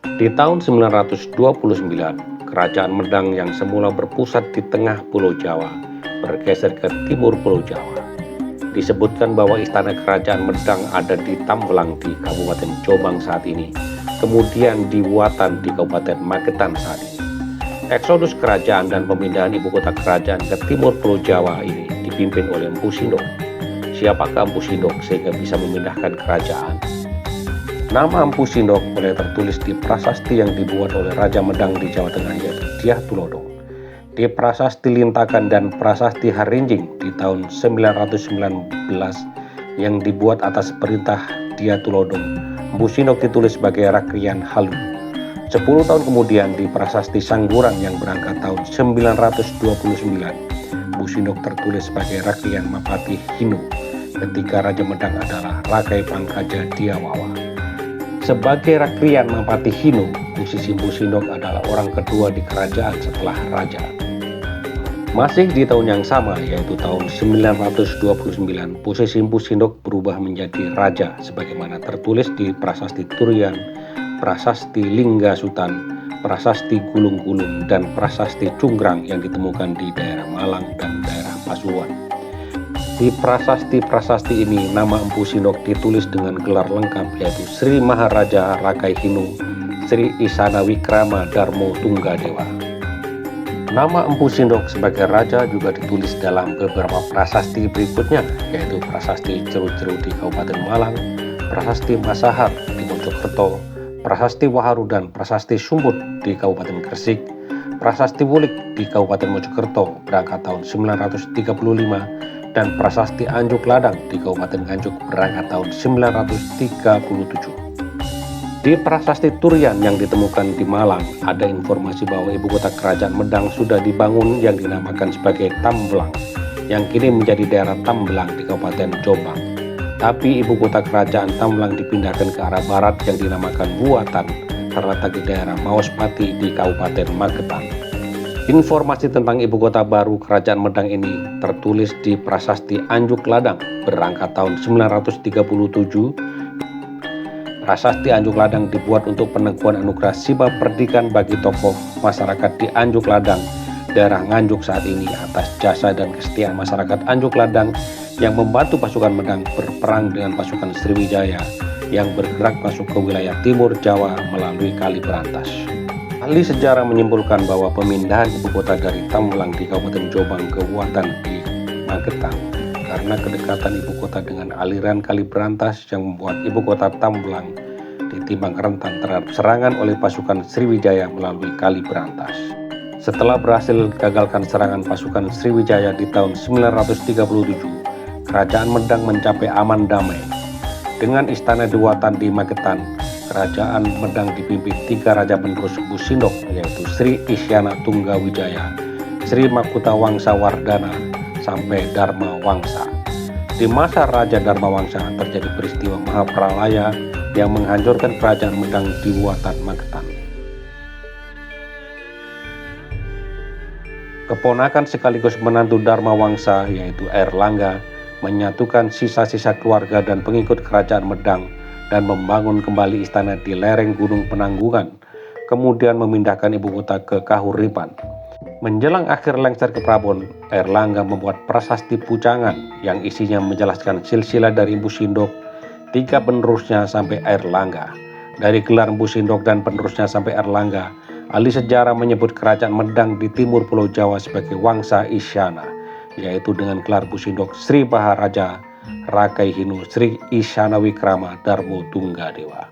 Di tahun 929, Kerajaan Medang yang semula berpusat di tengah Pulau Jawa bergeser ke timur Pulau Jawa. Disebutkan bahwa istana Kerajaan Medang ada di Tambelang di Kabupaten Jombang saat ini, kemudian di Watan di Kabupaten Magetan saat ini. Eksodus kerajaan dan pemindahan ibu kota kerajaan ke timur Pulau Jawa ini dipimpin oleh Empu Sindok. Siapakah Empu Sindok sehingga bisa memindahkan kerajaan? Nama Empu Sindok mulai tertulis di prasasti yang dibuat oleh Raja Medang di Jawa Tengah yaitu Dyah Tulodong. Di prasasti Lintakan dan prasasti Harinjing di tahun 919 yang dibuat atas perintah Dyah Tulodong, Empu Sindok ditulis sebagai Rakrian Halu. 10 tahun kemudian di prasasti Sangguran yang berangkat tahun 929, Empu Sindok tertulis sebagai Rakrian Mapati Hinu ketika Raja Medang adalah Rakai Pangkaja Diawawa. Sebagai Rakrian Mapati Hinu, posisi Empu Sindok adalah orang kedua di kerajaan setelah raja. Masih di tahun yang sama, yaitu tahun 929, posisi Empu Sindok berubah menjadi raja sebagaimana tertulis di Prasasti Turian, Prasasti Lingga Sutan, Prasasti Gulung-Gulung, dan Prasasti Cunggrang yang ditemukan di daerah Malang dan daerah Pasuruan. Di prasasti-prasasti ini, nama Empu Sindok ditulis dengan gelar lengkap yaitu Sri Maharaja Rakai Hinu, Sri Isana Wikrama Darmo Tunggadewa. Nama Empu Sindok sebagai raja juga ditulis dalam beberapa prasasti berikutnya, yaitu Prasasti Ceru-Ceru di Kabupaten Malang, Prasasti Masahar di Mojokerto, Prasasti Waharu dan Prasasti Sumbut di Kabupaten Gresik, Prasasti Wulik di Kabupaten Mojokerto berangkat tahun 935, dan Prasasti Anjuk Ladang di Kabupaten Nganjuk berangkat tahun 937. Di Prasasti Turian yang ditemukan di Malang, ada informasi bahwa ibu kota kerajaan Medang sudah dibangun yang dinamakan sebagai Tambelang, yang kini menjadi daerah Tambelang di Kabupaten Jombang. Tapi ibu kota kerajaan Tambelang dipindahkan ke arah barat yang dinamakan Buatan, terletak di daerah Maospati di Kabupaten Magetan. Informasi tentang ibu kota baru kerajaan Medang ini tertulis di Prasasti Anjuk Ladang berangkat tahun 937. Prasasti Anjuk Ladang dibuat untuk peneguhan anugerah Siba Perdikan bagi tokoh masyarakat di Anjuk Ladang, daerah Nganjuk saat ini atas jasa dan kesetiaan masyarakat Anjuk Ladang yang membantu pasukan Medang berperang dengan pasukan Sriwijaya yang bergerak masuk ke wilayah timur Jawa melalui Kali Berantas. Ahli sejarah menyimpulkan bahwa pemindahan ibu kota dari Tambelang di Kabupaten Jombang ke Watan di Magetan karena kedekatan ibu kota dengan aliran Kali Berantas yang membuat ibu kota Tambelang ditimbang rentan terhadap serangan oleh pasukan Sriwijaya melalui Kali Berantas. Setelah berhasil gagalkan serangan pasukan Sriwijaya di tahun 937, Kerajaan Medang mencapai aman damai. Dengan istana di Watan di Magetan, Kerajaan Medang dipimpin 3 raja penerus Empu Sindok yaitu Sri Isyana Tunggawijaya, Sri Makuta Wangsa Wardana, sampai Dharma Wangsa. Di masa Raja Dharma Wangsa terjadi peristiwa Mahapralaya yang menghancurkan Kerajaan Medang di Watan Magetan. Keponakan sekaligus menantu Dharma Wangsa yaitu Airlangga menyatukan sisa-sisa keluarga dan pengikut Kerajaan Medang dan membangun kembali istana di lereng Gunung Penanggungan, kemudian memindahkan ibu kota ke Kahuripan. Menjelang akhir lengser ke Prabon, Airlangga membuat prasasti Pucangan yang isinya menjelaskan silsilah dari Empu Sindok, 3 penerusnya sampai Airlangga. Dari gelar Empu Sindok dan penerusnya sampai Airlangga, ahli sejarah menyebut Kerajaan Medang di timur Pulau Jawa sebagai Wangsa Isyana, yaitu dengan gelar Empu Sindok Sri Maharaja Rakai Hinu Sri Isyana Wikrama Darmo Tunggadewa.